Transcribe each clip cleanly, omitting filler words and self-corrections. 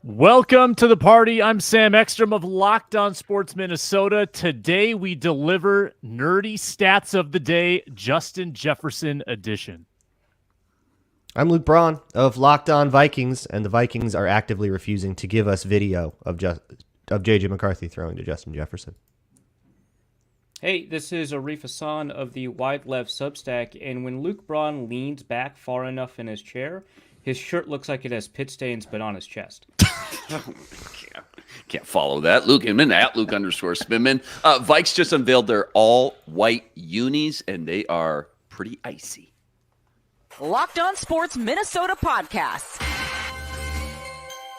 Welcome to the party. I'm Sam Ekstrom of Locked On Sports Minnesota. Today we deliver nerdy stats of the day, Justin Jefferson edition. I'm Luke Braun of Locked On Vikings, and the Vikings are actively refusing to give us video of J.J. McCarthy throwing to Justin Jefferson. Hey, this is Arif Hasan of the Wide Left Substack, and when Luke Braun leans back far enough in his chair, his shirt looks like it has pit stains, but on his chest. Can't follow that. Luke Inman at Luke_Spinman. Vikes just unveiled their all-white unis, and they are pretty icy. Locked On Sports Minnesota Podcasts.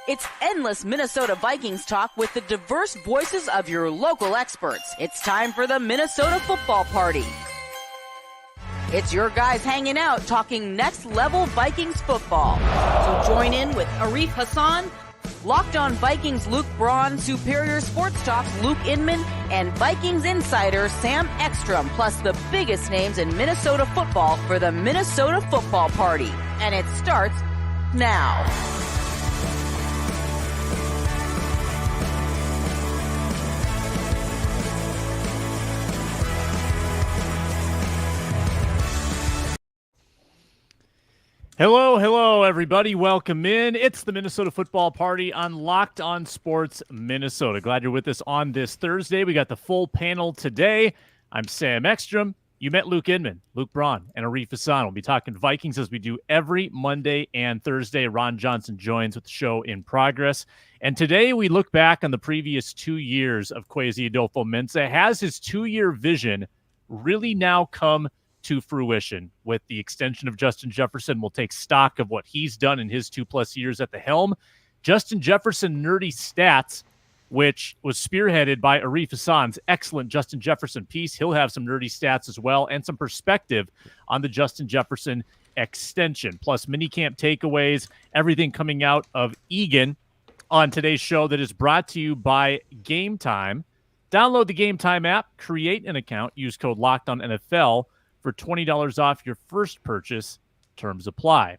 It's endless Minnesota Vikings talk with the diverse voices of your local experts. It's time for the Minnesota Football Party. It's your guys hanging out talking next level Vikings football. So join in with Arif Hasan, Locked On Vikings Luke Braun, Superior Sports Talk's Luke Inman, and Vikings insider Sam Ekstrom, plus the biggest names in Minnesota football for the Minnesota Football Party. And it starts now. Hello, everybody. Welcome in. It's the Minnesota Football Party on Locked On Sports Minnesota. Glad you're with us on this Thursday. We got the full panel today. I'm Sam Ekstrom. You met Luke Inman, Luke Braun, and Arif Hasan. We'll be talking Vikings as we do every Monday and Thursday. Ron Johnson joins with the show in progress. And today we look back on the previous 2 years of Kwesi Adofo-Mensah. Has his 2-year vision really now come to fruition with the extension of Justin Jefferson? We'll take stock of what he's done in his 2+ years at the helm. Justin Jefferson Nerdy Stats, which was spearheaded by Arif Hasan's excellent Justin Jefferson piece. He'll have some nerdy stats as well and some perspective on the Justin Jefferson extension, plus minicamp takeaways, everything coming out of Egan on today's show that is brought to you by Game Time. Download the Game Time app, create an account, use code LOCKEDONNFL for $20 off your first purchase. Terms apply.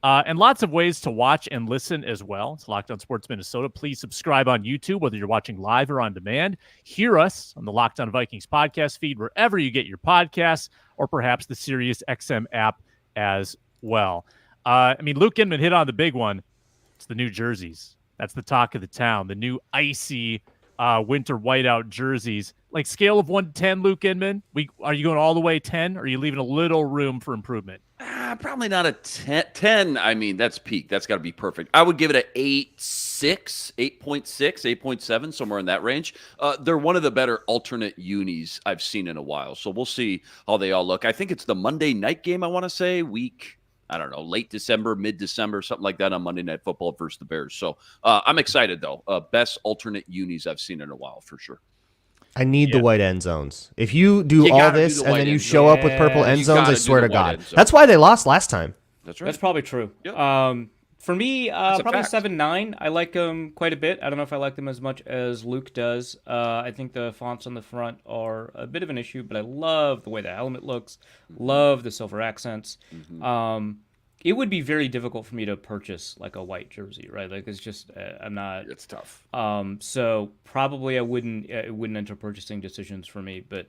And lots of ways to watch and listen as well. It's Locked On Sports Minnesota. Please subscribe on YouTube, whether you're watching live or on demand. Hear us on the Locked On Vikings podcast feed, wherever you get your podcasts, or perhaps the Sirius XM app as well. Luke Inman hit on the big one. It's the new jerseys. That's the talk of the town. The new icy winter whiteout jerseys. Like scale of 1 to 10, Luke Inman, are you going all the way 10, or are you leaving a little room for improvement? Probably not a 10. I mean, that's peak. That's got to be perfect. I would give it an 8.6, 8.7, somewhere in that range. They're one of the better alternate unis I've seen in a while. So we'll see how they all look. I think it's the Monday night game, I want to say, late December, mid-December, something like that on Monday Night Football versus the Bears. So I'm excited, though. Best alternate unis I've seen in a while, for sure. I need the white end zones. If you do all this and then you show up with purple end zones, I swear to God. That's why they lost last time. That's right. That's probably true. Yep. For me, probably 7-9. I like them quite a bit. I don't know if I like them as much as Luke does. I think the fonts on the front are a bit of an issue, but I love the way the helmet looks. Love the silver accents. It would be very difficult for me to purchase like a white jersey, right? Like it's just I'm not. It's tough. So probably it wouldn't enter purchasing decisions for me. But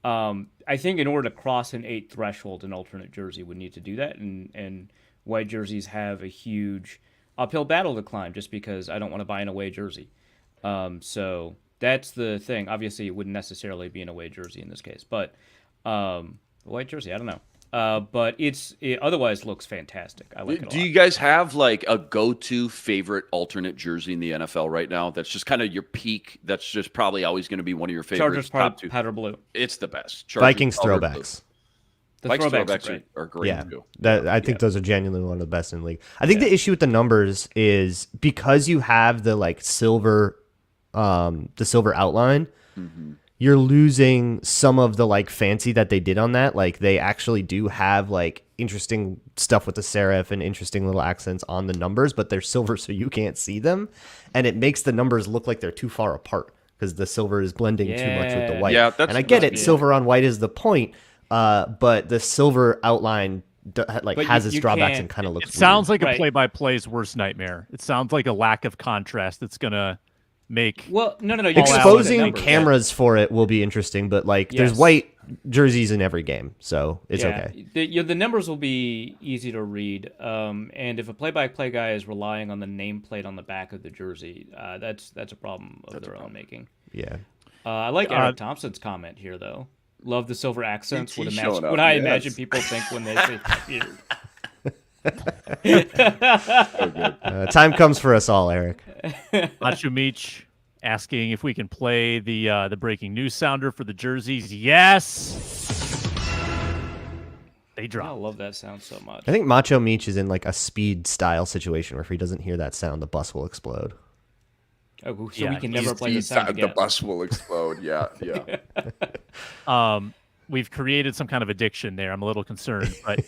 I think in order to cross an 8 threshold, an alternate jersey would need to do that, and white jerseys have a huge uphill battle to climb just because I don't want to buy an away jersey. So that's the thing. Obviously, it wouldn't necessarily be an away jersey in this case, but a white jersey, I don't know. But it otherwise looks fantastic. I like it a lot. Do you guys have like a go-to favorite alternate jersey in the NFL right now? That's just kind of your peak. That's just probably always going to be one of your favorites. Chargers powder blue. It's the best. Vikings throwbacks. The Vikings throwbacks are great. Yeah, too. I think those are genuinely one of the best in the league. I think the issue with the numbers is because you have the silver outline. Mm-hmm. You're losing some of the fancy that they did on that. Like they actually do have interesting stuff with the serif and interesting little accents on the numbers, but they're silver so you can't see them. And it makes the numbers look like they're too far apart because the silver is blending too much with the white. Yeah, and I get it. Silver on white is the point. But the silver outline like But has you- its you drawbacks can't- and kind of It looks sounds weird. like a Right. play-by-play's worst nightmare. It sounds like a lack of contrast that's gonna make. Well, no. You All can see the Exposing numbers. cameras for it will be interesting, but like there's Yes. white jerseys in every game, so it's okay. The numbers will be easy to read, and if a play-by-play guy is relying on the nameplate on the back of the jersey, that's a problem of their own making. Yeah. I like Eric Thompson's comment here, though. Love the silver accents. He's Would showing imagine up, what I yes. imagine people think when they say beard. Time comes for us all, Eric. Macho Meach asking if we can play the breaking news sounder for the jerseys. Yes, they I dropped. love that sound so much. I think Macho Meach is in like a speed style situation where if he doesn't hear that sound, the bus will explode. Oh, so Yeah, we can never play the He's- sound the again. bus will explode. Yeah. We've created some kind of addiction there. I'm a little concerned, but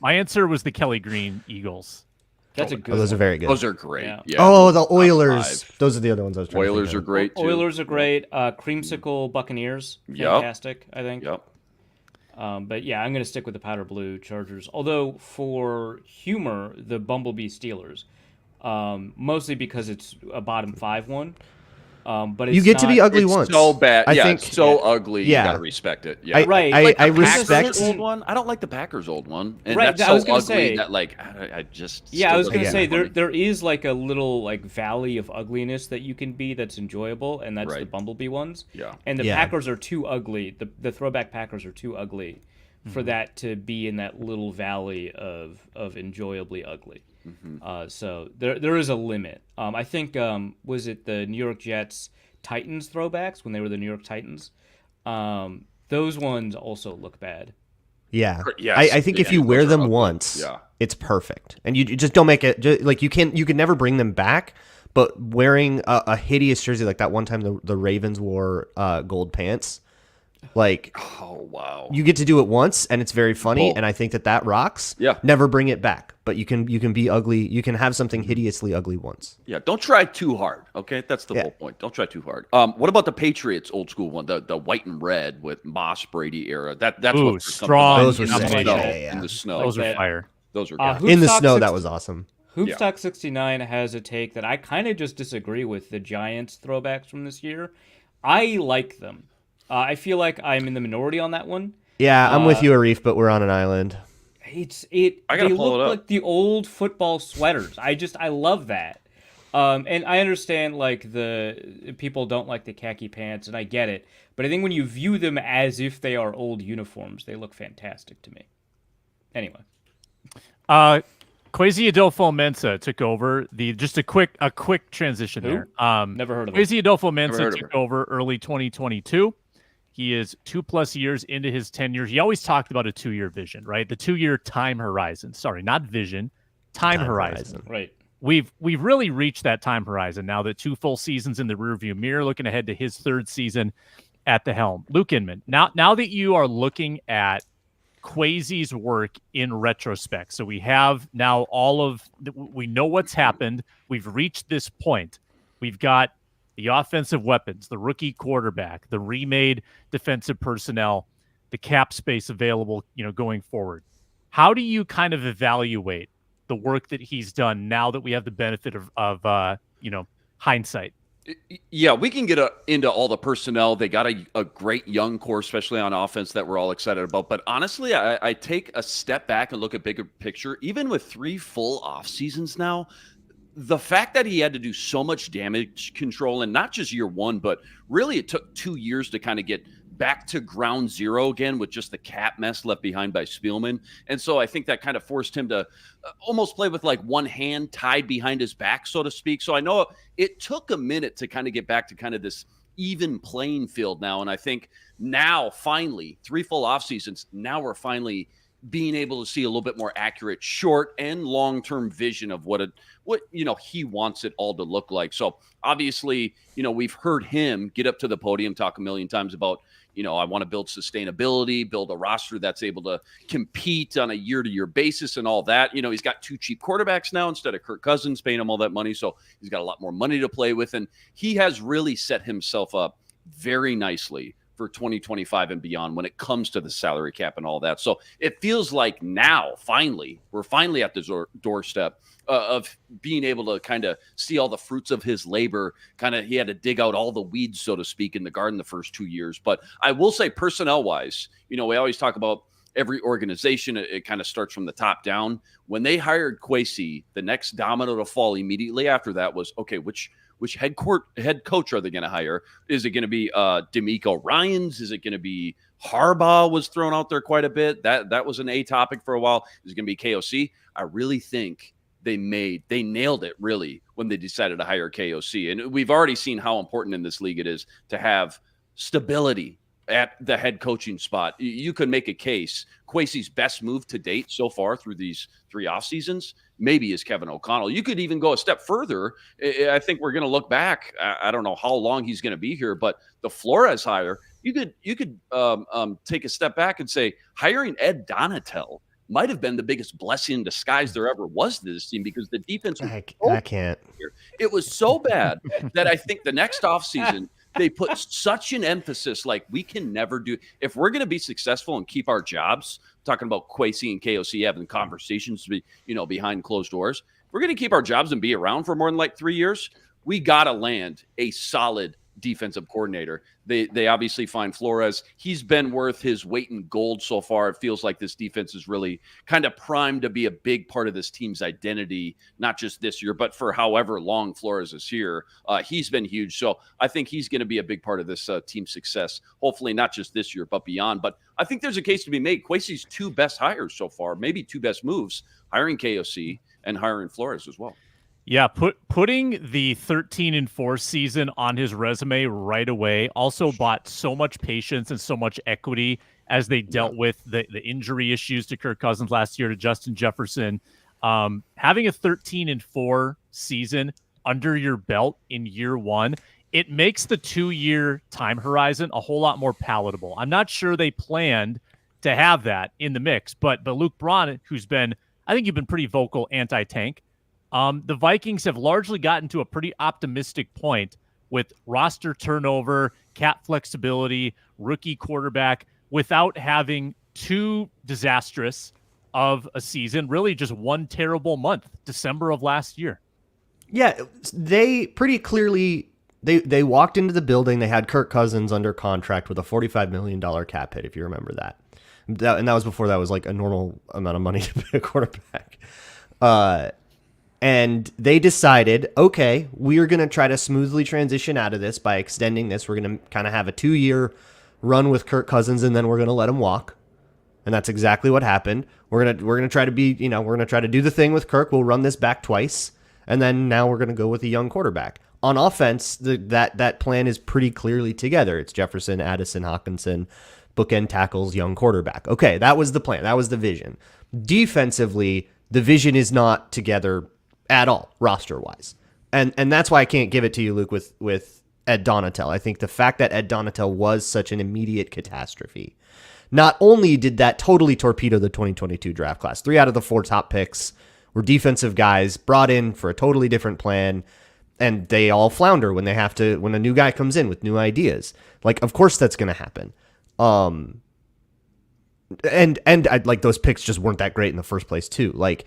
my answer was the Kelly Green Eagles. That's a Oh, good. those are one. very good. Those are great. Yeah. Yeah. Oh, the Top Oilers. five. Those are the other ones I was trying to Oilers think are of. great too. Oilers are great. Creamsicle Buccaneers, Yep. fantastic. I think. Yep. But yeah, I'm going to stick with the powder blue Chargers. Although for humor, the Bumblebee Steelers, mostly because it's a bottom 5 one. But it's You get to be not- ugly It's once. so bad. I yeah, think it's so ugly. yeah. You gotta respect it. Yeah. Right. I Like I the Packers respect. old one. I don't like the Packers old one, and Right, that's I so was gonna ugly say- that like I just Yeah, I was still gonna don't say find it there funny. is like a little like valley of ugliness that you can be that's enjoyable, and that's the Right. Bumblebee ones. Yeah. And the Yeah. Packers are too ugly. The throwback Packers are too ugly Mm-hmm. for that to be in that little valley of enjoyably ugly. Mm-hmm. So there is a limit. I think was it the New York Jets Titans throwbacks when they were the New York Titans? Those ones also look bad. Yeah. Yes, I think if yeah, you wear those are them ugly. once, Yeah. it's perfect. And you just don't make it like you can never bring them back, but wearing a hideous jersey like that one time the Ravens wore gold pants, like Oh wow. you get to do it once and it's very funny Well- and I think that rocks. Yeah. Never bring it back, but you can be ugly. You can have something hideously ugly once. Yeah, don't try too hard. Okay, that's the whole point. Don't try too hard. What about the Patriots old school one, the white and red with Moss Brady era? That's Ooh, what first comes to strong mind. Those were in the sick. snow. Yeah. In the snow. Those are that. fire. Those are Uh, good. In the Hoopstock snow, six- that was awesome. Hoopstock 69 has a take that I kind of just disagree with the Giants throwbacks from this year. I like them. I feel like I'm in the minority on that one. Yeah, I'm with you, Arif, but we're on an island. I They gotta pull look it up. like the old football sweaters. I love that. And I understand like the people don't like the khaki pants, and I get it. But I think when you view them as if they are old uniforms, they look fantastic to me. Anyway, Kwesi Adofo-Mensah took over just a quick transition Who? there. never heard of them. Kwesi Never heard Adofo-Mensah of took her. over early 2022. He is 2+ years into his tenure. He always talked about a 2-year vision, right? The 2-year time horizon. Sorry, not vision, time horizon. Right. We've really reached that time horizon now that 2 full seasons in the rearview mirror, looking ahead to his 3rd season at the helm. Luke Inman, now that you are looking at Kwesi's work in retrospect, so we have now we know what's happened. We've reached this point. We've got the offensive weapons, the rookie quarterback, the remade defensive personnel, the cap space available, going forward. How do you kind of evaluate the work that he's done now that we have the benefit of hindsight? Yeah, we can get into all the personnel. They got a great young core, especially on offense, that we're all excited about. But honestly, I take a step back and look at bigger picture. Even with 3 full off seasons now, the fact that he had to do so much damage control, and not just year 1, but really it took 2 years to kind of get back to ground zero again with just the cap mess left behind by Spielman. And so I think that kind of forced him to almost play with like one hand tied behind his back, so to speak. So I know it took a minute to kind of get back to kind of this even playing field now. And I think now finally 3 full off seasons, now we're finally being able to see a little bit more accurate short and long-term vision of what he wants it all to look like. So obviously, we've heard him get up to the podium, talk a million times about, I want to build sustainability, build a roster that's able to compete on a year-to-year basis and all that. He's got 2 cheap quarterbacks now instead of Kirk Cousins paying him all that money. So he's got a lot more money to play with. And he has really set himself up very nicely for 2025 and beyond when it comes to the salary cap and all that. So it feels like now, we're finally at the doorstep of being able to kind of see all the fruits of his labor. He had to dig out all the weeds, so to speak, in the garden the first 2 years. But I will say, personnel-wise, we always talk about every organization, it kind of starts from the top down. When they hired Kwesi, the next domino to fall immediately after that was, okay, which head coach are they going to hire? Is it going to be D'Amico Ryans? Is it going to be Harbaugh? Was thrown out there quite a bit. That was an A topic for a while. Is it going to be KOC? I really think they nailed it really when they decided to hire KOC. And we've already seen how important in this league it is to have stability at the head coaching spot. You could make a case Kwesi's best move to date so far through these 3 off seasons maybe is Kevin O'Connell. You could even go a step further. I think we're going to look back. I don't know how long he's going to be here, but the Flores hire, you could take a step back and say hiring Ed Donatel might have been the biggest blessing in disguise there ever was to this team, because the defense was I can't. It was so bad that I think the next offseason they put such an emphasis, like, we can never do, if we're going to be successful and keep our jobs, talking about Kwesi and KOC having conversations, behind closed doors, if we're going to keep our jobs and be around for more than like 3 years, we got to land a solid defensive coordinator. They obviously find Flores. He's been worth his weight in gold so far. It feels like this defense is really kind of primed to be a big part of this team's identity, not just this year, but for however long Flores is here. He's been huge. So I think he's going to be a big part of this team's success, hopefully not just this year, but beyond. But I think there's a case to be made. Kwesi's 2 best hires so far, maybe 2 best moves, hiring KOC and hiring Flores as well. Yeah, putting the 13-4 season on his resume right away also bought so much patience and so much equity as they dealt with the injury issues to Kirk Cousins last year, to Justin Jefferson. Having a 13-4 season under your belt in year 1, it makes the 2-year time horizon a whole lot more palatable. I'm not sure they planned to have that in the mix, but Luke Braun, who's been, I think you've been pretty vocal anti-tank. The Vikings have largely gotten to a pretty optimistic point with roster turnover, cap flexibility, rookie quarterback, without having too disastrous of a season, really just one terrible month, December of last year. Yeah, they pretty clearly, they walked into the building, they had Kirk Cousins under contract with a $45 million cap hit, if you remember that. And that was before that was like a normal amount of money to pay a quarterback. And they decided, okay, we are going to try to smoothly transition out of this by extending this. We're going to kind of have a 2-year run with Kirk Cousins, and then we're going to let him walk. And that's exactly what happened. We're going to try to be, we're going to try to do the thing with Kirk. We'll run this back twice, and then now we're going to go with a young quarterback. On offense, that plan is pretty clearly together. It's Jefferson, Addison, Hockenson, bookend tackles, young quarterback. Okay, that was the plan. That was the vision. Defensively, the vision is not together at all, roster-wise. And that's why I can't give it to you, Luke, with Ed Donatel. I think the fact that Ed Donatel was such an immediate catastrophe, not only did that totally torpedo the 2022 draft class, 3 out of the 4 top picks were defensive guys brought in for a totally different plan, and they all flounder when a new guy comes in with new ideas. Like, of course that's going to happen. And like, those picks just weren't that great in the first place too. Like,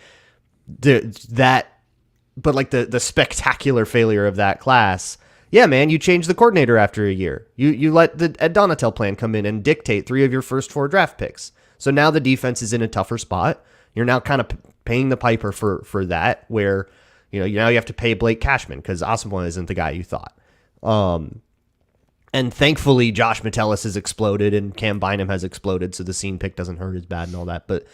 but like the spectacular failure of that class, yeah, man, you change the coordinator after a year. You let the Ed Donatel plan come in and dictate 3 of your first 4 draft picks. So now the defense is in a tougher spot. You're now kind of paying the piper for that, where now you have to pay Blake Cashman because Asamoah isn't the guy you thought. And thankfully, Josh Metellus has exploded and Cam Bynum has exploded, so the scene pick doesn't hurt as bad and all that. But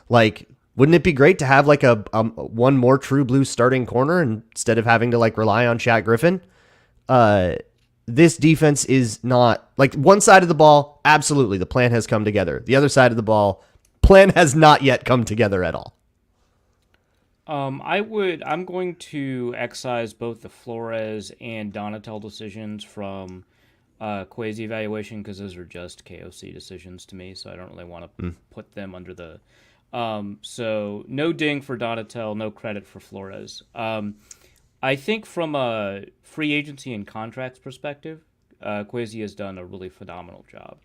like, wouldn't it be great to have like a one more true blue starting corner instead of having to like rely on Shaq Griffin? This defense is not, like, one side of the ball, absolutely, the plan has come together. The other side of the ball, plan has not yet come together at all. I'm going to excise both the Flores and Donatel decisions from Kwesi evaluation, because those are just KOC decisions to me, so I don't really want to put them under the... So no ding for Donatel, no credit for Flores. I think from a free agency and contracts perspective, Kwesi has done a really phenomenal job.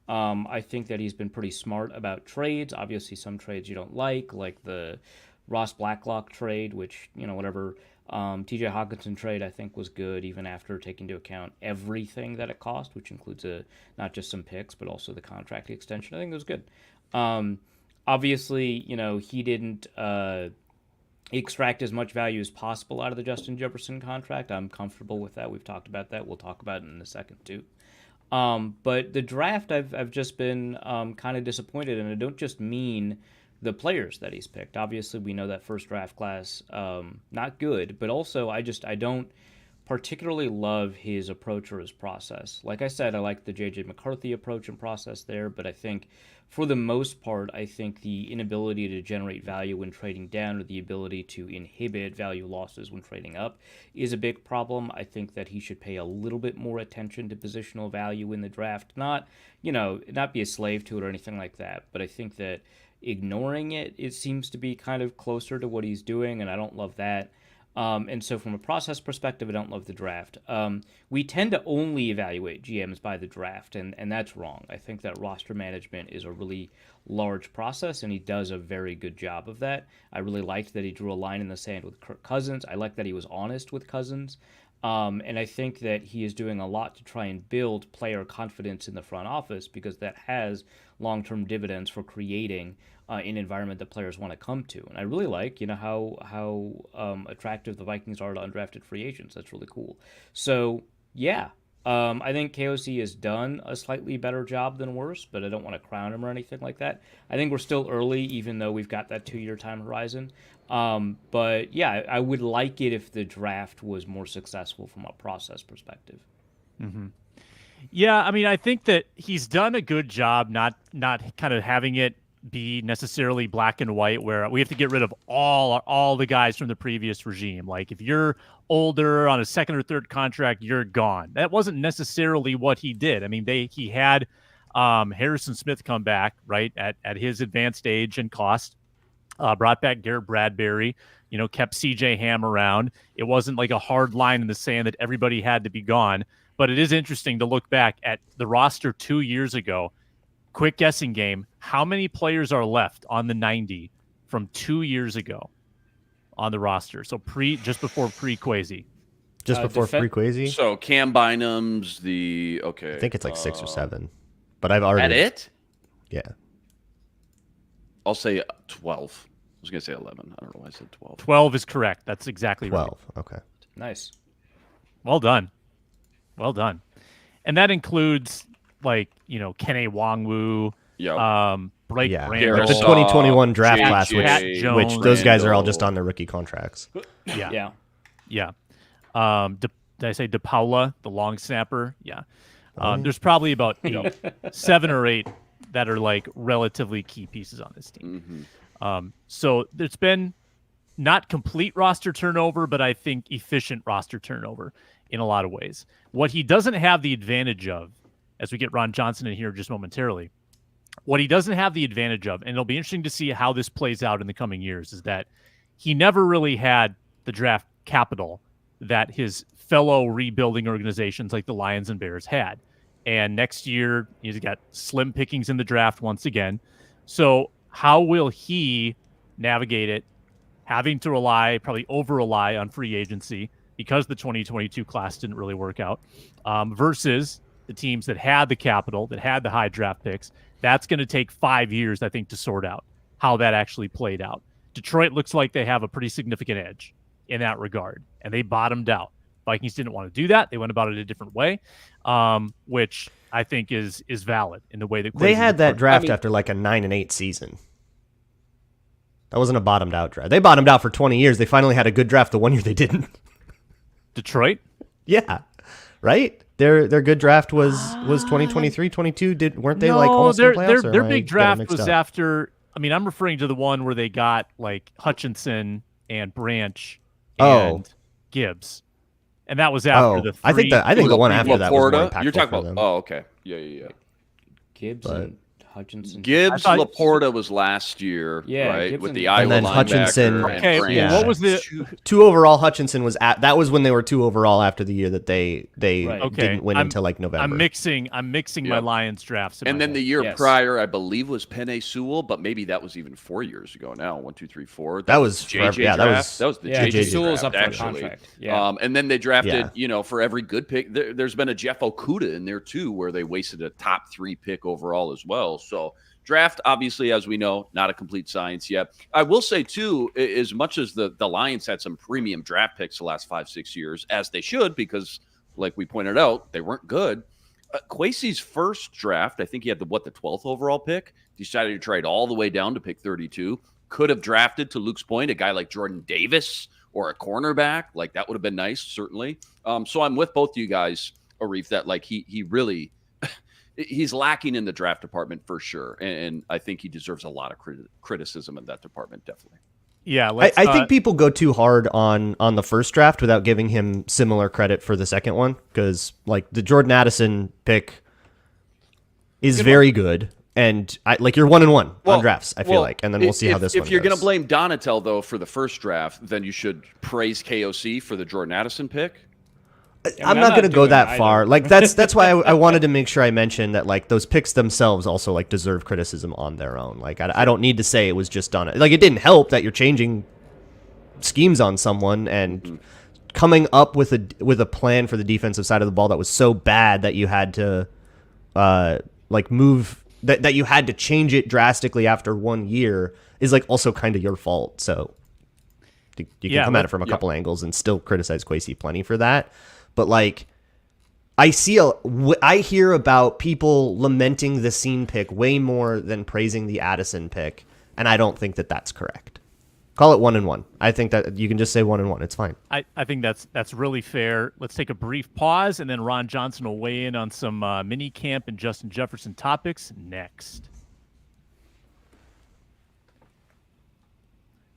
I think that he's been pretty smart about trades. Obviously, some trades you don't like the Ross Blacklock trade, which, whatever. TJ Hawkinson trade, I think, was good, even after taking into account everything that it cost, which includes not just some picks, but also the contract extension. I think it was good. Obviously, he didn't extract as much value as possible out of the Justin Jefferson contract. I'm comfortable with that. We've talked about that. We'll talk about it in a second, too. But the draft, I've just been kind of disappointed, and I don't just mean the players that he's picked. Obviously, we know that first draft class, not good, but also I don't particularly love his approach or his process. Like I said, I like the J.J. McCarthy approach and process there, but I think for the most part, I think the inability to generate value when trading down or the ability to inhibit value losses when trading up is a big problem. I think that he should pay a little bit more attention to positional value in the draft, not be a slave to it or anything like that, but I think that ignoring it seems to be kind of closer to what he's doing, and I don't love that. And so from a process perspective, I don't love the draft. We tend to only evaluate GMs by the draft, and that's wrong. I think that roster management is a really large process, and he does a very good job of that. I really liked that he drew a line in the sand with Kirk Cousins. I like that he was honest with Cousins. And I think that he is doing a lot to try and build player confidence in the front office, because that has long-term dividends for creating an environment that players want to come to. And I really like, how attractive the Vikings are to undrafted free agents. That's really cool. So, yeah, I think KOC has done a slightly better job than worse, but I don't want to crown him or anything like that. I think we're still early, even though we've got that 2-year time horizon. But yeah, I would like it if the draft was more successful from a process perspective. Mm-hmm. Yeah, I mean, I think that he's done a good job not kind of having it be necessarily black and white, where we have to get rid of all the guys from the previous regime. Like, if you're older on a second or third contract, you're gone. That wasn't necessarily what he did. I mean, he had Harrison Smith come back, right, at his advanced age and cost. Brought back Garrett Bradbury, kept CJ Ham around. It wasn't like a hard line in the sand that everybody had to be gone. But it is interesting to look back at the roster 2 years ago. Quick guessing game. How many players are left on the 90 from 2 years ago on the roster? So just before pre-Kwesi. Just before pre-Kwesi? So Cam Bynum's okay. I think it's like 6 or 7. But I've already... At it? Yeah. I'll say 12. I was going to say 11. I don't know why I said 12. 12 is correct. That's exactly 12. right. 12, okay. Nice. Well done. Well done. And that includes, Kene Wongwu, Blake Randall. Like the 2021 draft class, which those guys are all just on their rookie contracts. Yeah. Did I say DePaula, the long snapper? Yeah. There's probably about 7 or 8 that are like relatively key pieces on this team. Mm-hmm. So there's been not complete roster turnover, but I think efficient roster turnover in a lot of ways. What he doesn't have the advantage of, as we get Ron Johnson in here just momentarily, what he doesn't have the advantage of, and it'll be interesting to see how this plays out in the coming years, is that he never really had the draft capital that his fellow rebuilding organizations like the Lions and Bears had. And next year, he's got slim pickings in the draft once again. So how will he navigate it, having to probably over-rely on free agency because the 2022 class didn't really work out, versus the teams that had the capital, that had the high draft picks? That's going to take 5 years, I think, to sort out how that actually played out. Detroit looks like they have a pretty significant edge in that regard, and they bottomed out. Vikings didn't want to do that. They went about it a different way, which I think is valid in the way that they had that draft after like a 9-8 season. That wasn't a bottomed out draft. They bottomed out for 20 years. They finally had a good draft the one year they didn't. Detroit? Yeah. Right? Their good draft was 2023, 22. Weren't they like almost in the playoffs? Their big draft was after. I mean, I'm referring to the one where they got like Hutchinson and Branch and Gibbs. And that was after the three. I think the one after that was more impactful. You're talking for about them. Oh, okay. Yeah. Gibbs and Hutchinson. Gibbs I thought- Laporta was last year, Yeah, right? Gibbs With and- the Iowa And then linebacker Hutchinson- and Okay, Branch. yeah. what was the 2 overall. Hutchinson was that was when they were 2 overall after the year that they Right. Okay, didn't win I'm- until like November. I'm mixing my Yep. Lions drafts. In And my then the head. year Yes. prior, I believe, was Penei Sewell, but maybe that was even 4 years ago now. 1, 2, 3, 4. That was JJ forever- yeah, that draft. was- the Yeah, JJ Sewell's draft, up for actually. contract. Yeah. And then they drafted, Yeah. for every good pick, there's been a Jeff Okudah in there too, where they wasted a top 3 pick overall as well. So draft, obviously, as we know, not a complete science yet. I will say too, as much as the Lions had some premium draft picks the last 5-6 years, as they should, because like we pointed out, they weren't good. Kwesi's first draft, I think he had the 12th overall pick. Decided to trade all the way down to pick 32. Could have drafted, to Luke's point, a guy like Jordan Davis or a cornerback. Like that would have been nice, certainly. So I'm with both you guys, Arif, that like he really he's lacking in the draft department for sure, and I think he deserves a lot of criticism in that department, definitely. Yeah, I think people go too hard on the first draft without giving him similar credit for the second one, because like the Jordan Addison pick is very good, and you're 1-1 on drafts. I feel like, and then we'll see how this one If you're goes. going to blame Donatel though for the first draft, then you should praise KOC for the Jordan Addison pick. I'm not going to go doing that either. far. Like that's why I wanted to make sure I mentioned that like those picks themselves also like deserve criticism on their own. Like I don't need to say it was just done. Like it didn't help that you're changing schemes on someone and coming up with a plan for the defensive side of the ball that was so bad that you had to move that you had to change it drastically after 1 year is like also kind of your fault. So you can come at it from a couple angles and still criticize Kwesi plenty for that. But like, I hear about people lamenting the Scene pick way more than praising the Addison pick, and I don't think that that's correct. Call it 1-1. I think that you can just say 1-1. It's fine. I think that's really fair. Let's take a brief pause, and then Ron Johnson will weigh in on some mini camp and Justin Jefferson topics next.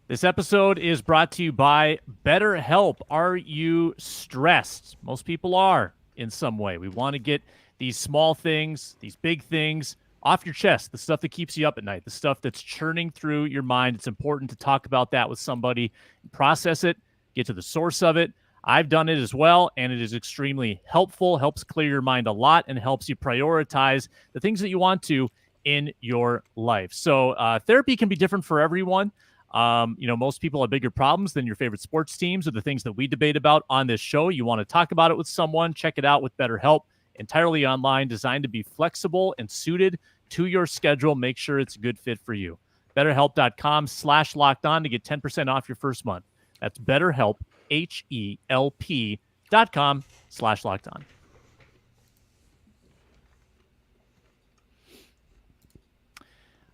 This episode is brought to you by BetterHelp. Are you stressed? Most people are in some way. We want to get these small things, these big things off your chest, the stuff that keeps you up at night, the stuff that's churning through your mind. It's important to talk about that with somebody, process it, get to the source of it. I've done it as well, and it is extremely helpful, helps clear your mind a lot, and helps you prioritize the things that you want to in your life. So therapy can be different for everyone. Most people have bigger problems than your favorite sports teams or the things that we debate about on this show. You want to talk about it with someone, check it out with BetterHelp. Entirely online, designed to be flexible and suited to your schedule. Make sure it's a good fit for you. BetterHelp.com/lockedon to get 10% off your first month. That's BetterHelp, HELP.com/lockedon.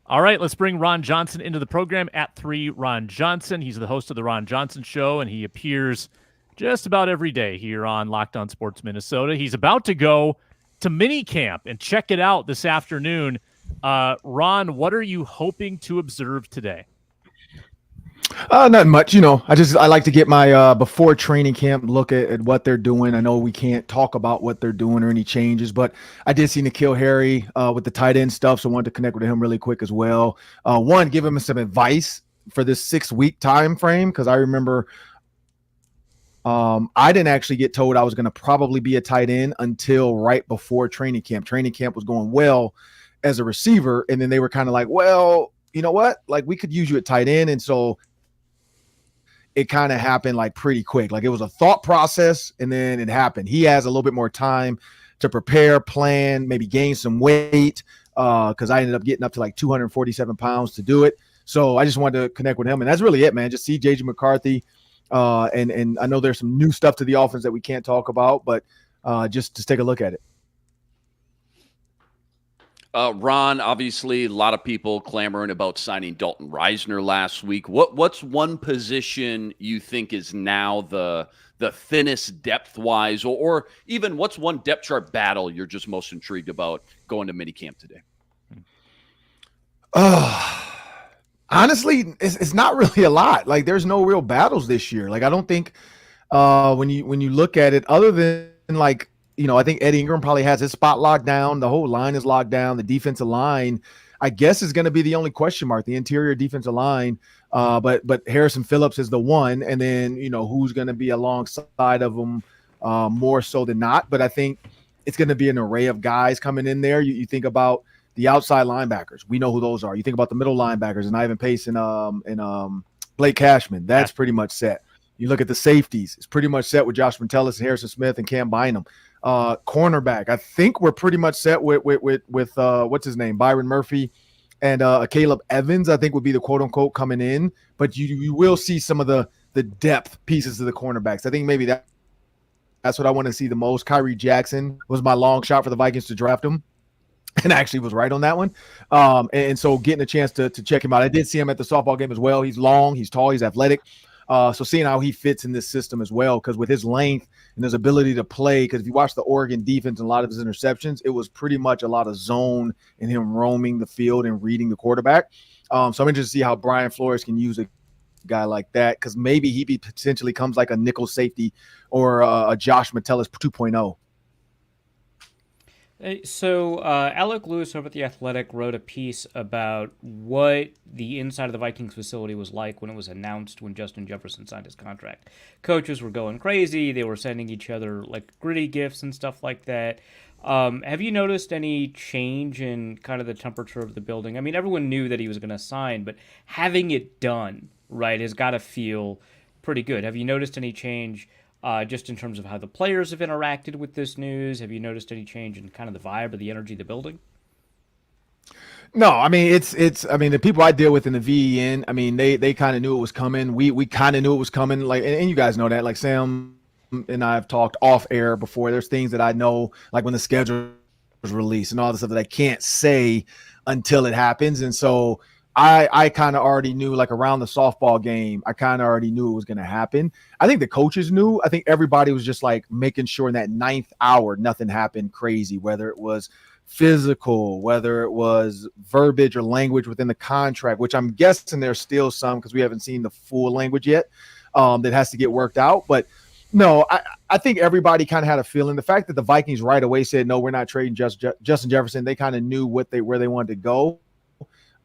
All right, let's bring Ron Johnson into the program at 3 Ron Johnson. He's the host of the Ron Johnson Show, and he appears just about every day here on Locked On Sports Minnesota. He's about to go to minicamp and check it out this afternoon. Ron, what are you hoping to observe today? Not much, I like to get my before training camp look at what they're doing. I know we can't talk about what they're doing or any changes, but I did see N'Keal Harry with the tight end stuff, so I wanted to connect with him really quick as well. Give him some advice for this 6-week time frame, because I remember I didn't actually get told I was going to probably be a tight end until right before training camp. Training camp was going well as a receiver, and then they were kind of like, well, you know what? Like, we could use you at tight end, and so it kind of happened like pretty quick. Like it was a thought process and then it happened. He has a little bit more time to prepare, plan, maybe gain some weight. Cause I ended up getting up to like 247 pounds to do it. So I just wanted to connect with him, and that's really it, man. Just see JJ McCarthy. And I know there's some new stuff to the offense that we can't talk about, but just take a look at it. Ron, obviously, a lot of people clamoring about signing Dalton Reisner last week. What's one position you think is now the thinnest depth-wise, or even what's one depth chart battle you're just most intrigued about going to minicamp today? Honestly, it's not really a lot. Like, there's no real battles this year. Like, I don't think when you look at it, other than like, I think Eddie Ingram probably has his spot locked down. The whole line is locked down. The defensive line, I guess is going to be the only question mark, the interior defensive line. But Harrison Phillips is the one, and then who's going to be alongside of him more so than not. But I think it's going to be an array of guys coming in there. You think about the outside linebackers. We know who those are. You think about the middle linebackers and Ivan Pace and Blake Cashman. That's pretty much set. You look at the safeties. It's pretty much set with Josh Metellus and Harrison Smith and Cam Bynum. Cornerback, I think we're pretty much set with what's his name, Byron Murphy and Caleb Evans, I think would be the quote unquote coming in. But you will see some of the depth pieces of the cornerbacks. I think maybe that's what I want to see the most. Kyrie Jackson was my long shot for the Vikings to draft him, and I actually was right on that one. And so getting a chance to check him out. I did see him at the softball game as well. He's long, he's tall, he's athletic. So seeing how he fits in this system as well, because with his length and his ability to play, because if you watch the Oregon defense and a lot of his interceptions, it was pretty much a lot of zone and him roaming the field and reading the quarterback. So I'm interested to see how Brian Flores can use a guy like that, because maybe he potentially comes like a nickel safety or a Josh Metellus 2.0. So Alec Lewis over at The Athletic wrote a piece about what the inside of the Vikings facility was like when it was announced when Justin Jefferson signed his contract. Coaches were going crazy. They were sending each other like gritty gifts and stuff like that. Have you noticed any change in kind of the temperature of the building? I mean, everyone knew that he was going to sign, but having it done, right, has got to feel pretty good. Have you noticed any change just in terms of how the players have interacted with this news? Have you noticed any change in kind of the vibe or the energy of the building? No, I mean, the people I deal with in the VEN, I mean, they kind of knew it was coming. We kind of knew it was coming. Like, and you guys know that, like Sam and I have talked off air before. There's things that I know, like when the schedule was released and all the stuff that I can't say until it happens. And so I kind of already knew, like around the softball game, I kind of already knew it was going to happen. I think the coaches knew. I think everybody was just like making sure in that ninth hour, nothing happened crazy, whether it was physical, whether it was verbiage or language within the contract, which I'm guessing there's still some, because we haven't seen the full language yet, that has to get worked out. But no, I think everybody kind of had a feeling. The fact that the Vikings right away said, no, we're not trading Justin Jefferson, they kind of knew where they wanted to go.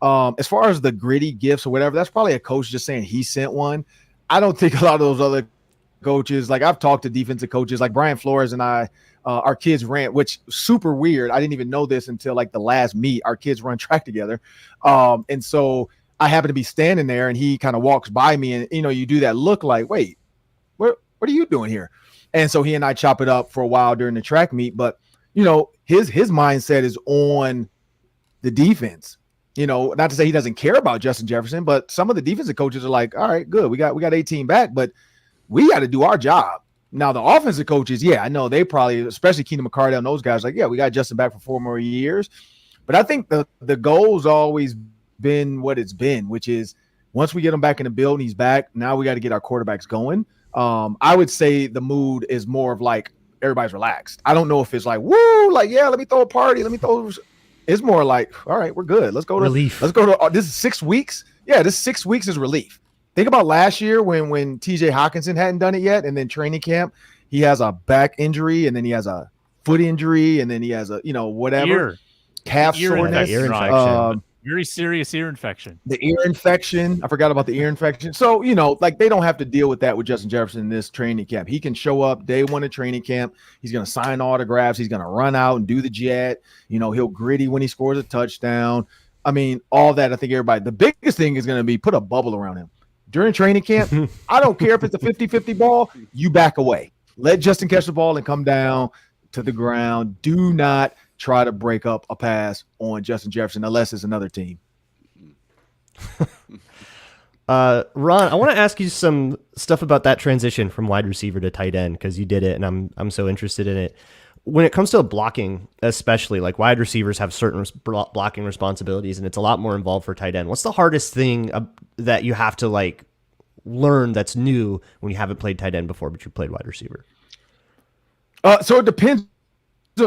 As far as the gritty gifts or whatever, that's probably a coach just saying he sent one. I don't think a lot of those other coaches, like I've talked to defensive coaches, like Brian Flores and I, our kids ran, which super weird. I didn't even know this until like the last meet. Our kids run track together. And so I happened to be standing there and he kind of walks by me and, you do that look like, wait, what are you doing here? And so he and I chop it up for a while during the track meet, but his mindset is on the defense. Not to say he doesn't care about Justin Jefferson, but some of the defensive coaches are like, all right, good. We got 18 back, but we got to do our job. Now, the offensive coaches, yeah, I know they probably, especially Keenan McCardell and those guys, like, yeah, we got Justin back for 4 more years. But I think the goal's always been what it's been, which is once we get him back in the building, he's back. Now we got to get our quarterbacks going. I would say the mood is more of like everybody's relaxed. I don't know if it's like, woo, like, yeah, let me throw a party. It's more like, all right, we're good. Let's go to relief. This is 6 weeks. Yeah, this 6 weeks is relief. Think about last year when TJ Hawkinson hadn't done it yet, and then training camp, he has a back injury, and then he has a foot injury, and then he has a whatever calf soreness, ear infection. Very serious ear infection. The ear infection. I forgot about the ear infection. So, like they don't have to deal with that with Justin Jefferson in this training camp. He can show up day one of training camp. He's going to sign autographs. He's going to run out and do the jet. He'll gritty when he scores a touchdown. I mean, all that. I think everybody, the biggest thing is going to be put a bubble around him. During training camp, I don't care if it's a 50-50 ball, you back away. Let Justin catch the ball and come down to the ground. Do not try to break up a pass on Justin Jefferson unless it's another team. Ron, I want to ask you some stuff about that transition from wide receiver to tight end, because you did it, and I'm so interested in it. When it comes to blocking, especially, like wide receivers have certain blocking responsibilities, and it's a lot more involved for tight end. What's the hardest thing that you have to like learn that's new when you haven't played tight end before, but you played wide receiver? So it depends.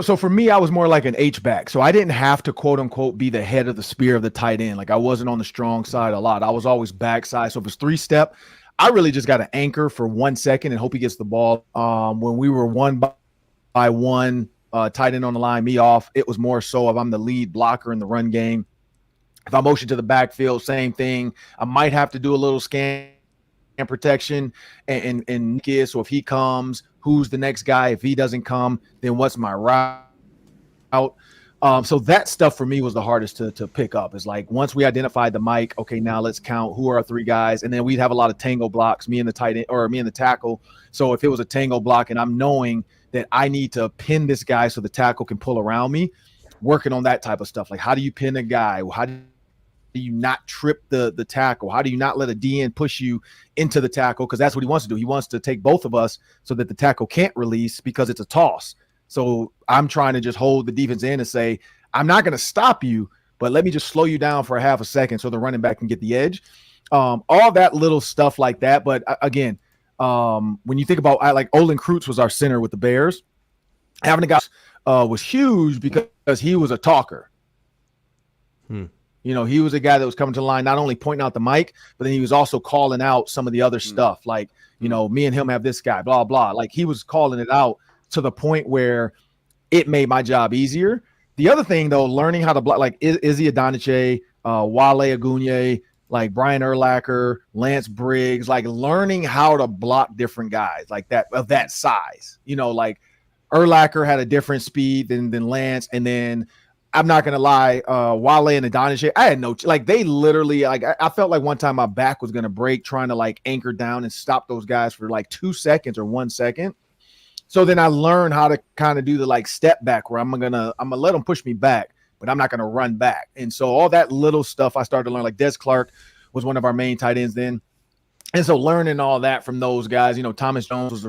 So for me, I was more like an H-back. So I didn't have to, quote unquote, be the head of the spear of the tight end. Like I wasn't on the strong side a lot. I was always backside. So if it's 3-step, I really just got to anchor for 1 second and hope he gets the ball. When we were 1 by 1, tight end on the line, me off, it was more so of I'm the lead blocker in the run game. If I motion to the backfield, same thing. I might have to do a little scan and protection and so if he comes, who's the next guy? If he doesn't come, then what's my route? So that stuff for me was the hardest to pick up. Is like once we identified the mic, okay, now let's count who are our three guys, and then we'd have a lot of tango blocks, me and the tight end or me and the tackle. So if it was a tango block and I'm knowing that I need to pin this guy so the tackle can pull around me, working on that type of stuff. Like how do you pin a guy? How do you not trip the tackle? How do you not let a DN push you into the tackle? Because that's what he wants to do. He wants to take both of us so that the tackle can't release because it's a toss. So I'm trying to just hold the defense in and say, I'm not going to stop you, but let me just slow you down for a half a second so the running back can get the edge. All that little stuff like that. But again, when you think about like Olin Kreutz was our center with the Bears, having a guy was huge because he was a talker. You know, he was a guy that was coming to the line, not only pointing out the mic, but then he was also calling out some of the other stuff. Like, you know, me and him have this guy, blah, blah. Like he was calling it out to the point where it made my job easier. The other thing, though, learning how to block, like Izzy Adoniche, Wale Agunye, like Brian Urlacher, Lance Briggs, like learning how to block different guys like that of that size. You know, like Urlacher had a different speed than Lance, and then I'm not gonna lie, Wale and Adoniche, I had no like they literally like I felt like one time my back was gonna break trying to like anchor down and stop those guys for like 2 seconds or 1 second. So then I learned how to kind of do the like step back where I'm gonna let them push me back, but I'm not gonna run back. And so all that little stuff I started to learn. Like Des Clark was one of our main tight ends then, and so learning all that from those guys. You know, Thomas Jones was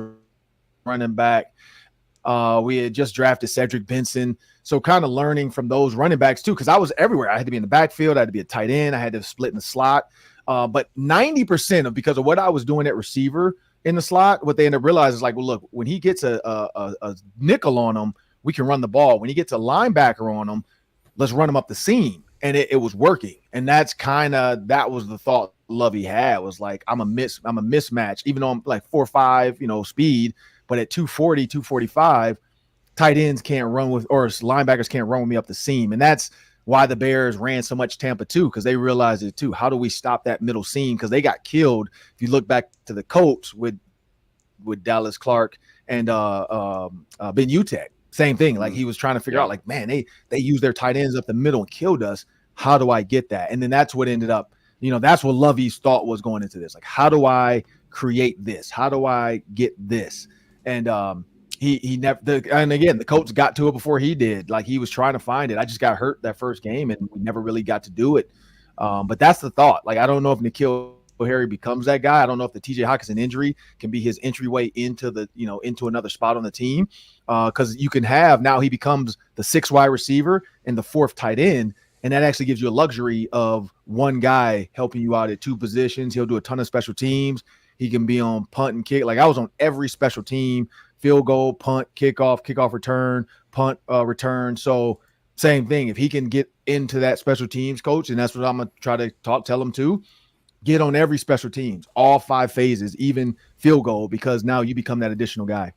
running back. We had just drafted Cedric Benson, so kind of learning from those running backs too, because I was everywhere. I had to be in the backfield, I had to be a tight end, I had to split in the slot. But 90% of because of what I was doing at receiver in the slot, what they end up realizing is like, well, look, when he gets a nickel on him, we can run the ball. When he gets a linebacker on him, let's run him up the seam. And it was working. And that's that was the thought Lovey had, was like, I'm a mismatch, even though I'm like 4.5, you know, speed, but at 240, 245, tight ends can't run with, or linebackers can't run with me up the seam. And that's why the Bears ran so much Tampa too, because they realized it too. How do we stop that middle seam? Because they got killed. If you look back to the Colts with Dallas Clark and Ben Utek, same thing. Like he was trying to figure out, like, man, they use their tight ends up the middle and killed us. How do I get that? And then that's what ended up, you know, that's what Lovey's thought was going into this. Like, how do I create this? How do I get this? And he never, and again, the coach got to it before he did. Like he was trying to find it. I just got hurt that first game and we never really got to do it. But that's the thought. Like, I don't know if N'Keal Harry becomes that guy. I don't know if the TJ Hawkinson injury can be his entryway into the, you know, into another spot on the team. Because you can have, now he becomes the 6th wide receiver and the 4th tight end. And that actually gives you a luxury of one guy helping you out at 2 positions. He'll do a ton of special teams. He can be on punt and kick. Like I was on every special team, field goal, punt, kickoff return, punt, return. So same thing. If he can get into that special teams coach, and that's what I'm going to try to tell him to, get on every special teams, all 5 phases, even field goal, because now you become that additional guy.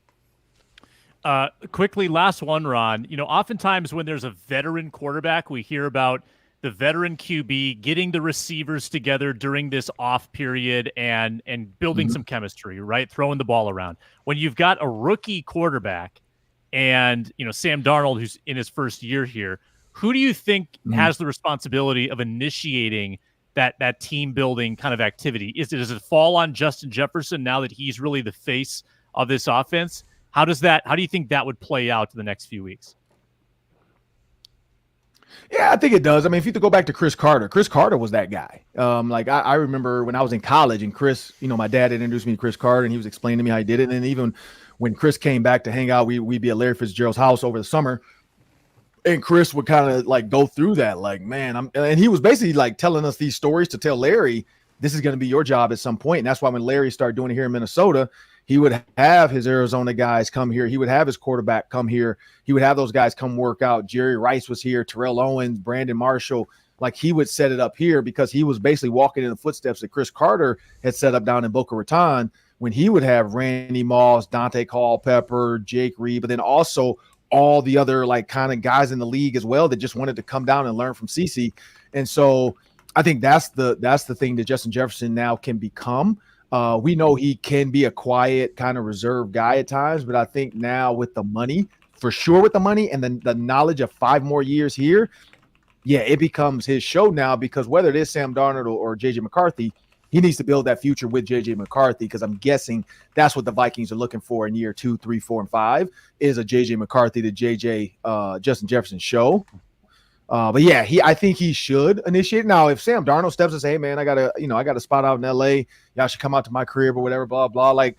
Quickly, last one, Ron. You know, oftentimes when there's a veteran quarterback, we hear about the veteran QB getting the receivers together during this off period and building some chemistry, right? Throwing the ball around. When you've got a rookie quarterback and, you know, Sam Darnold, who's in his first year here, who do you think has the responsibility of initiating that team building kind of activity? Does it fall on Justin Jefferson now that he's really the face of this offense? How do you think that would play out in the next few weeks? Yeah, I think it does. I mean, if you go back to Chris Carter was that guy. Like I remember when I was in college and Chris, you know, my dad introduced me to Chris Carter and he was explaining to me how he did it. And then even when Chris came back to hang out, we'd be at Larry Fitzgerald's house over the summer. And Chris would kind of like go through that, like, man, and he was basically like telling us these stories to tell Larry, this is going to be your job at some point. And that's why when Larry started doing it here in Minnesota, he would have his Arizona guys come here. He would have his quarterback come here. He would have those guys come work out. Jerry Rice was here, Terrell Owens, Brandon Marshall. Like he would set it up here because he was basically walking in the footsteps that Chris Carter had set up down in Boca Raton when he would have Randy Moss, Dante Culpepper, Jake Reed, but then also all the other like kind of guys in the league as well that just wanted to come down and learn from CeCe. And so I think that's the thing that Justin Jefferson now can become. We know he can be a quiet kind of reserve guy at times, but I think now with the money, for sure with the money and the knowledge of 5 more years here, yeah, it becomes his show now, because whether it is Sam Darnold or JJ McCarthy, he needs to build that future with JJ McCarthy, because I'm guessing that's what the Vikings are looking for in year 2, 3, 4, and 5 is a JJ McCarthy to Justin Jefferson show. But yeah, I think he should initiate. Now, if Sam Darnold steps and say, "Hey man, I got a spot out in LA. Y'all should come out to my crib or whatever," blah blah. Like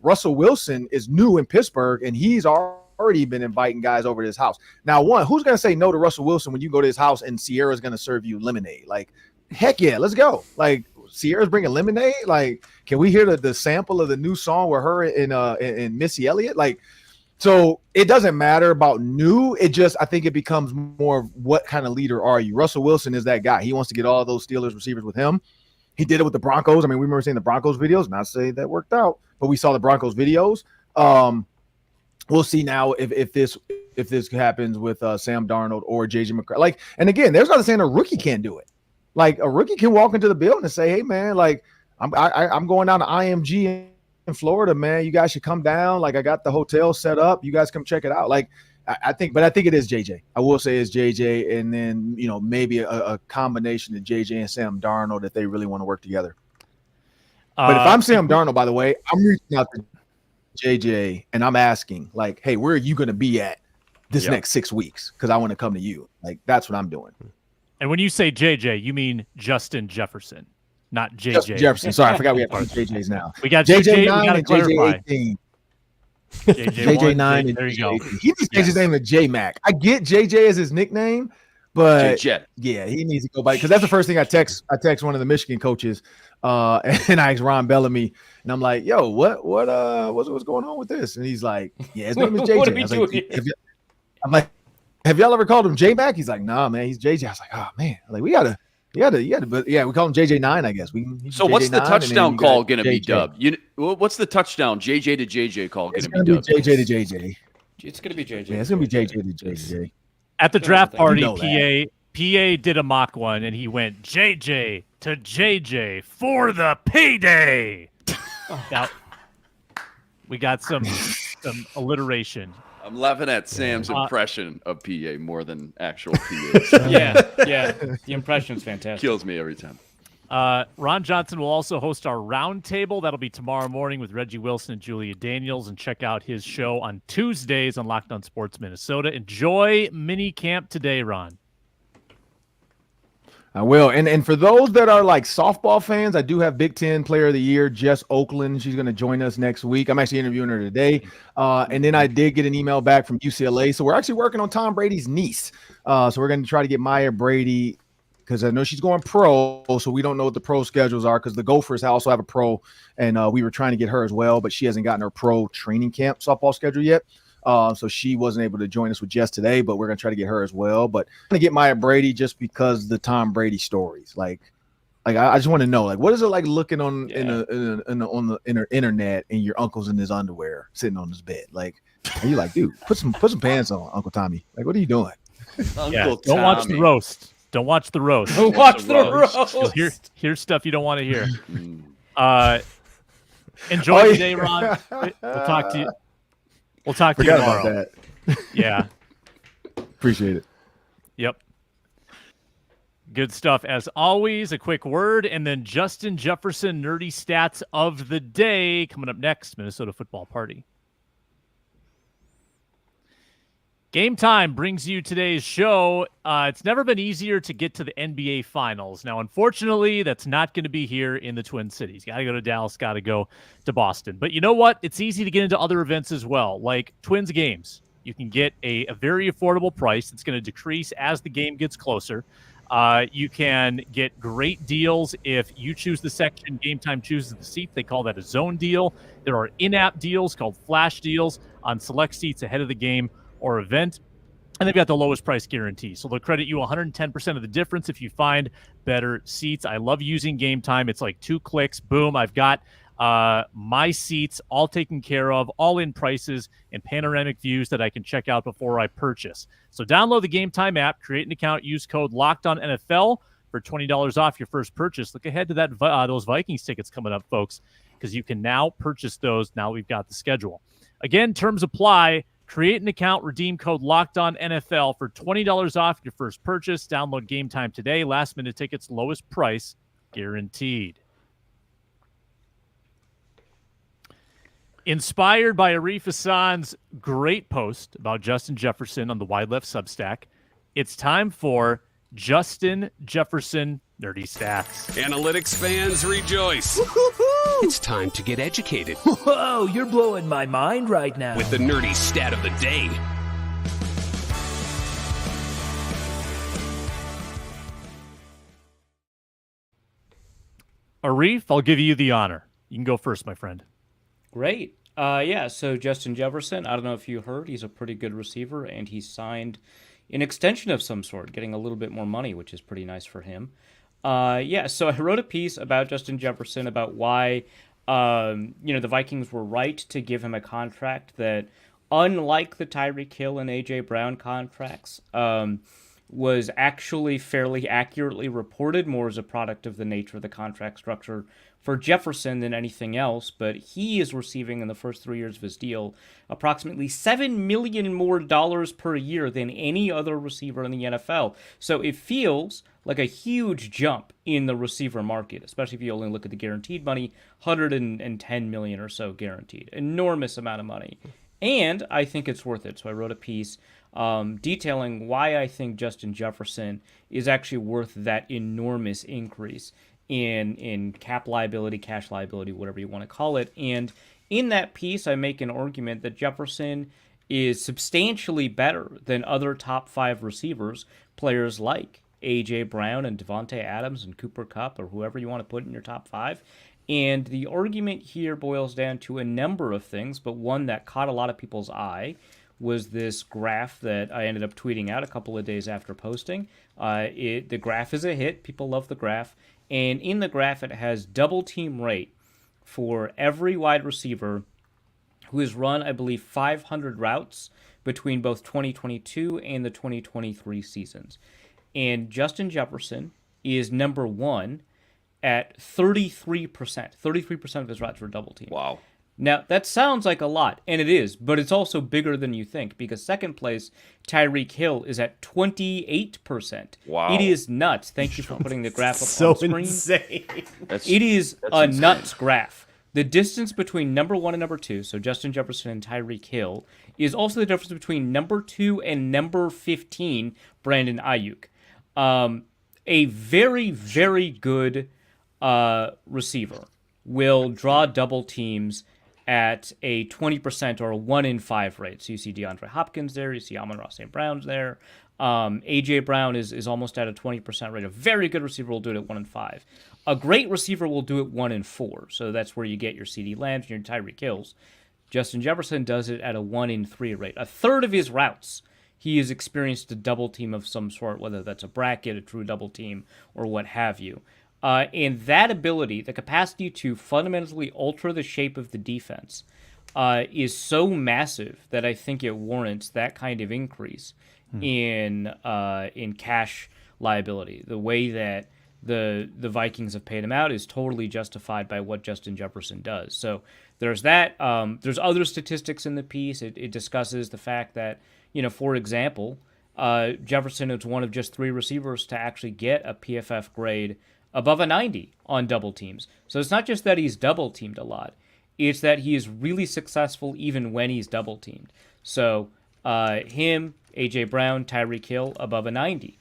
Russell Wilson is new in Pittsburgh, and he's already been inviting guys over to his house. Now, who's gonna say no to Russell Wilson when you go to his house and Sierra's gonna serve you lemonade? Like, heck yeah, let's go. Like, Sierra's bringing lemonade. Like, can we hear the sample of the new song with her and Missy Elliott? Like. So it doesn't matter about new. I think it becomes more of what kind of leader are you? Russell Wilson is that guy. He wants to get all those Steelers receivers with him. He did it with the Broncos. I mean, we remember seeing the Broncos videos. Not to say that worked out, but we saw the Broncos videos. We'll see now if this happens with Sam Darnold or JJ McCarthy. Like, and again, there's nothing saying a rookie can't do it. Like, a rookie can walk into the building and say, "Hey man, like I'm going down to IMG in Florida, man. You guys should come down. Like, I got the hotel set up. You guys come check it out." Like, I think it is JJ. I will say it's JJ, and then maybe a combination of JJ and Sam Darnold if they really want to work together. But if I'm Sam Darnold, by the way, I'm reaching out to JJ and I'm asking, like, "Hey, where are you going to be at this next 6 weeks? Because I want to come to you." Like, that's what I'm doing. And when you say JJ, you mean Justin Jefferson. Not JJ. Justin Jefferson. Sorry, I forgot we have JJs now. We got JJ9 and clarify. JJ18. JJ9 and there you go. He needs to change his name to J-Mac. I get JJ as his nickname, but J-Jet. Yeah, he needs to go by, because that's the first thing I text one of the Michigan coaches, and I asked Ron Bellamy, and I'm like, "Yo, what's going on with this?" And he's like, "Yeah, his name is JJ." What are we doing? I'm like, "Have y'all ever called him J-Mac?" He's like, "Nah, man, he's JJ." I was like, "Oh man, like we gotta." But yeah, we call him JJ9, I guess. So what's the touchdown call going to be dubbed? What's the touchdown JJ to JJ call going to be dubbed? JJ to JJ. It's going to be JJ. Yeah, it's going to be JJ to JJ. At the draft party, PA did a mock one, and he went JJ to JJ for the payday. Now, we got some alliteration. I'm laughing at Sam's impression of PA more than actual PA. Yeah. The impression's fantastic. Kills me every time. Ron Johnson will also host our roundtable. That'll be tomorrow morning with Reggie Wilson and Julia Daniels. And check out his show on Tuesdays on Locked On Sports Minnesota. Enjoy mini camp today, Ron. I will. And for those that are like softball fans, I do have Big Ten Player of the Year, Jess Oakland. She's going to join us next week. I'm actually interviewing her today. And then I did get an email back from UCLA. So we're actually working on Tom Brady's niece. So we're going to try to get Maya Brady, because I know she's going pro. So we don't know what the pro schedules are, because the Gophers also have a pro. And we were trying to get her as well, but she hasn't gotten her pro training camp softball schedule yet. So she wasn't able to join us with Jess today, but we're going to try to get her as well. But I'm going to get Maya Brady just because the Tom Brady stories. Like I just want to know, like, what is it like looking on the internet and your uncle's in his underwear sitting on his bed? Like, are you like, dude, put some pants on, Uncle Tommy? Like, what are you doing? Don't watch the roast. Don't watch the roast. Don't watch the roast. Here's stuff you don't want to hear. Enjoy your day, Ron. We'll talk to you. We'll talk to you tomorrow. About that. Yeah. Appreciate it. Yep. Good stuff. As always, a quick word, and then Justin Jefferson nerdy stats of the day coming up next. Minnesota Football Party. Game Time brings you today's show. It's never been easier to get to the NBA Finals. Now, unfortunately, that's not going to be here in the Twin Cities. Got to go to Dallas, got to go to Boston. But you know what? It's easy to get into other events as well, like Twins games. You can get a very affordable price. It's going to decrease as the game gets closer. You can get great deals if you choose the section, Game Time chooses the seat. They call that a zone deal. There are in-app deals called flash deals on select seats ahead of the game or event, and they've got the lowest price guarantee. So they'll credit you 110% of the difference if you find better seats. I love using Game Time. It's like 2 clicks. Boom. I've got my seats all taken care of, all in prices and panoramic views that I can check out before I purchase. So download the Game Time app, create an account, use code LOCKEDONNFL for $20 off your first purchase. Look ahead to that those Vikings tickets coming up, folks, because you can now purchase those now we've got the schedule. Again, terms apply. Create an account, redeem code LOCKEDONNFL for $20 off your first purchase. Download Game Time today. Last-minute tickets, lowest price guaranteed. Inspired by Arif Hasan's great post about Justin Jefferson on the Wide Left Substack, it's time for Justin Jefferson Nerdy Stats. Analytics fans rejoice. It's time to get educated Whoa, you're blowing my mind right now. with the nerdy stat of the day. Arif, I'll give you the honor. You can go first, my friend. Great. So Justin Jefferson, I don't know if you heard, he's a pretty good receiver, and he signed an extension of some sort, getting a little bit more money, which is pretty nice for him. So I wrote a piece about Justin Jefferson, about why, the Vikings were right to give him a contract that, unlike the Tyreek Hill and A.J. Brown contracts, was actually fairly accurately reported, more as a product of the nature of the contract structure for Jefferson than anything else. But he is receiving, in the first 3 years of his deal, approximately $7 million more per year than any other receiver in the NFL. So it feels like a huge jump in the receiver market, especially if you only look at the guaranteed money, $110 million or so guaranteed. Enormous amount of money. And I think it's worth it. So I wrote a piece detailing why I think Justin Jefferson is actually worth that enormous increase in cap liability, cash liability, whatever you want to call it. And in that piece, I make an argument that Jefferson is substantially better than other top 5 receivers, players like A.J. Brown and Devontae Adams and Cooper Kupp, or whoever you want to put in your top 5. And the argument here boils down to a number of things, but one that caught a lot of people's eye was this graph that I ended up tweeting out a couple of days after posting. The graph is a hit. People love the graph. And in the graph, it has double team rate for every wide receiver who has run, I believe, 500 routes between both 2022 and the 2023 seasons. And Justin Jefferson is number 1 at 33%. 33% of his routes were double team. Wow. Now, that sounds like a lot, and it is, but it's also bigger than you think, because second place, Tyreek Hill, is at 28%. Wow. It is nuts. Thank you for putting the graph up So on screen. insane. It is a insane. nuts graph. The distance between number 1 and number 2, so Justin Jefferson and Tyreek Hill, is also the difference between number 2 and number 15, Brandon Ayuk. A very, very good receiver will draw double teams at a 20% or a 1 in 5 rate. So you see DeAndre Hopkins there, you see Amon-Ra St. Brown's there. A.J. Brown is almost at a 20% rate. A very good receiver will do it at 1 in 5. A great receiver will do it 1 in 4. So that's where you get your CeeDee Lambs and your Tyreek Hills. Justin Jefferson does it at a 1 in 3 rate. A third of his routes, he has experienced a double team of some sort, whether that's a bracket, a true double team, or what have you. And that ability, the capacity to fundamentally alter the shape of the defense, is so massive that I think it warrants that kind of increase in cash liability. The way that the Vikings have paid him out is totally justified by what Justin Jefferson does. So there's that. There's other statistics in the piece. It discusses the fact that, for example, Jefferson is one of just 3 receivers to actually get a PFF grade above a 90 on double teams. So it's not just that he's double teamed a lot. It's that he is really successful even when he's double teamed. So him, A.J. Brown, Tyreek Hill, above a 90.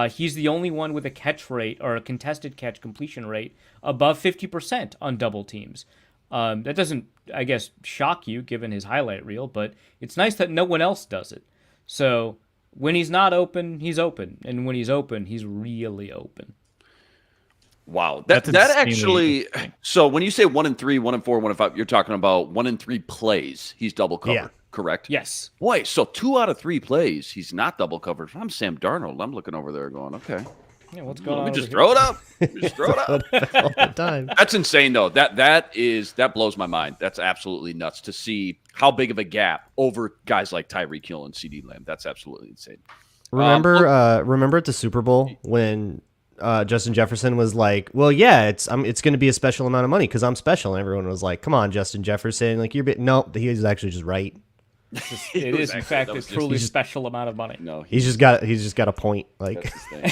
He's the only one with a catch rate or a contested catch completion rate above 50% on double teams. That doesn't, I guess, shock you given his highlight reel, but it's nice that no one else does it. So when he's not open, he's open. And when he's open, he's really open. Wow. That's That insanely actually, interesting. so when you say 1 in 3, 1 in 4, 1 in 5, you're talking about 1 in 3 plays. He's double covered, Yeah. correct? Yes. Boy, so 2 out of 3 plays, he's not double covered. I'm Sam Darnold. I'm looking over there going, okay. Yeah, what's going on? Let me just over throw it up. Just throw it up. All the time. That's insane, though. That blows my mind. That's absolutely nuts to see how big of a gap over guys like Tyreek Hill and CeeDee Lamb. That's absolutely insane. Remember at the Super Bowl when Justin Jefferson was like, well, yeah, it's going to be a special amount of money because I'm special. And everyone was like, come on, Justin Jefferson. Like, no, he was actually just right. It is, in fact, a truly special amount of money. No, he's just got a point. Like, that's his thing.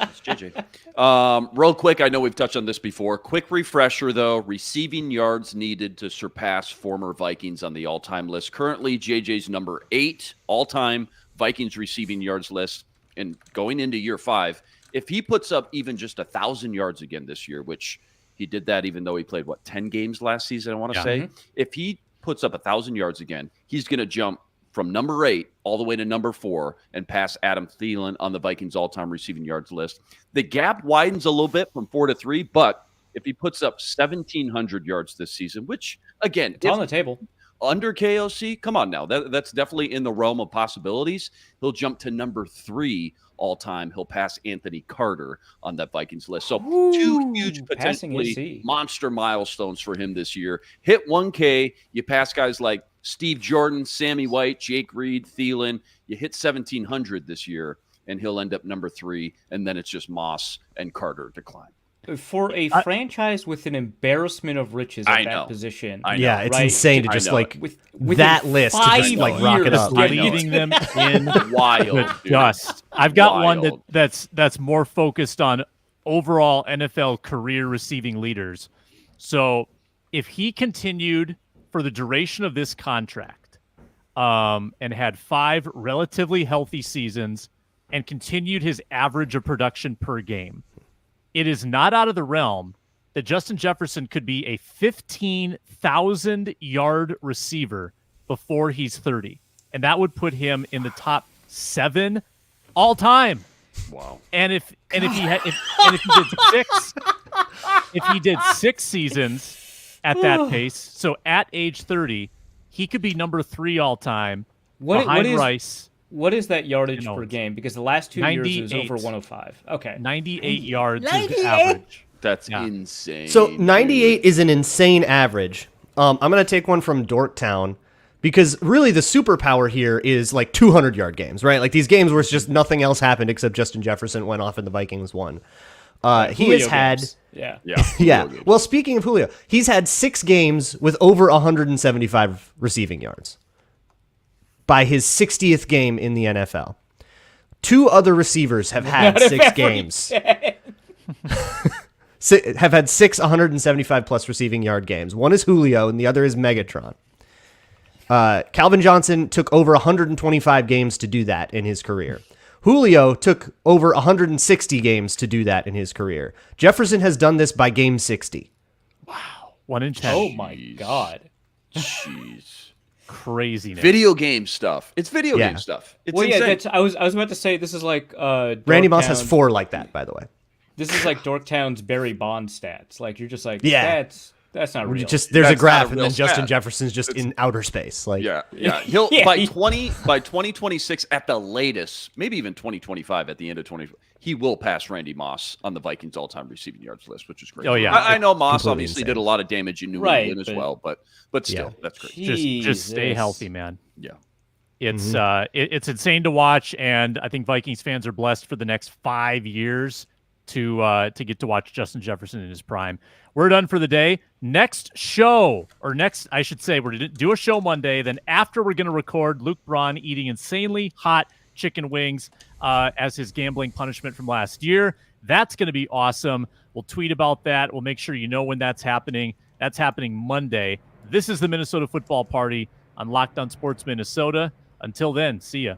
It's JJ. Real quick, I know we've touched on this before. Quick refresher, though. Receiving yards needed to surpass former Vikings on the all-time list. Currently, JJ's number 8 all-time Vikings receiving yards list. And going into year 5, if he puts up even just 1,000 yards again this year, which he did that even though he played, 10 games last season, I want to say. If he puts up 1,000 yards again, he's going to jump from number 8 all the way to number 4 and pass Adam Thielen on the Vikings all-time receiving yards list. The gap widens a little bit from 4 to 3, but if he puts up 1,700 yards this season, which, again, it's on the table. Under KOC, come on now. That's definitely in the realm of possibilities. He'll jump to number 3 all-time. He'll pass Anthony Carter on that Vikings list. So 2 huge, potentially monster milestones for him this year. Hit 1K. You pass guys like Steve Jordan, Sammy White, Jake Reed, Thielen. You hit 1,700 this year, and he'll end up number 3, and then it's just Moss and Carter to climb. For a franchise with an embarrassment of riches at that position. Yeah, it's insane to just with that list to just rock it up. Leading them in wild dust. I've got one that's more focused on overall NFL career receiving leaders. So if he continued for the duration of this contract and had 5 relatively healthy seasons and continued his average of production per game, it is not out of the realm that Justin Jefferson could be a 15,000-yard receiver before he's 30. And that would put him in the top 7 all time. Wow. And if he did 6 seasons at that pace, so at age 30, he could be number 3 all time behind Rice. What is that yardage per game? Because the last 2 years is over 105. Okay. 98 yards is the average. That's insane. So 98 is an insane average. I'm going to take one from Dorktown because really the superpower here is 200-yard games, right? Like these games where it's just nothing else happened except Justin Jefferson went off and the Vikings won. He has had... Yeah. Yeah. Well, speaking of Julio, he's had 6 games with over 175 receiving yards by his 60th game in the NFL. 2 other receivers have had 6 games. Have had 6 175-plus receiving yard games. One is Julio, and the other is Megatron. Calvin Johnson took over 125 games to do that in his career. Julio took over 160 games to do that in his career. Jefferson has done this by game 60. Wow. 1 in 10. Oh, my God. Jeez. Craziness. Video game stuff. It's video game stuff. It's insane. I was about to say this is like Randy Moss has 4 like that, by the way. This is like Dorktown's Barry Bond stats. Like you're just like, that's not real. There's a graph, and then Justin Jefferson's just in outer space. Like he'll by 2026 at the latest, maybe even 2025 at the end of 20. He will pass Randy Moss on the Vikings all-time receiving yards list, which is great. Oh yeah, I know Moss obviously did a lot of damage in New England as well, but still, that's great. Just stay healthy, man. Yeah, it's it's insane to watch, and I think Vikings fans are blessed for the next 5 years to get to watch Justin Jefferson in his prime. We're done for the day. I should say, we're going to do a show Monday. Then after, we're going to record Luke Braun eating insanely hot chicken wings as his gambling punishment from last year. That's going to be awesome. We'll tweet about that. We'll make sure you know when that's happening. That's happening Monday. This is the Minnesota Football Party on Locked On Sports Minnesota. Until then, see ya.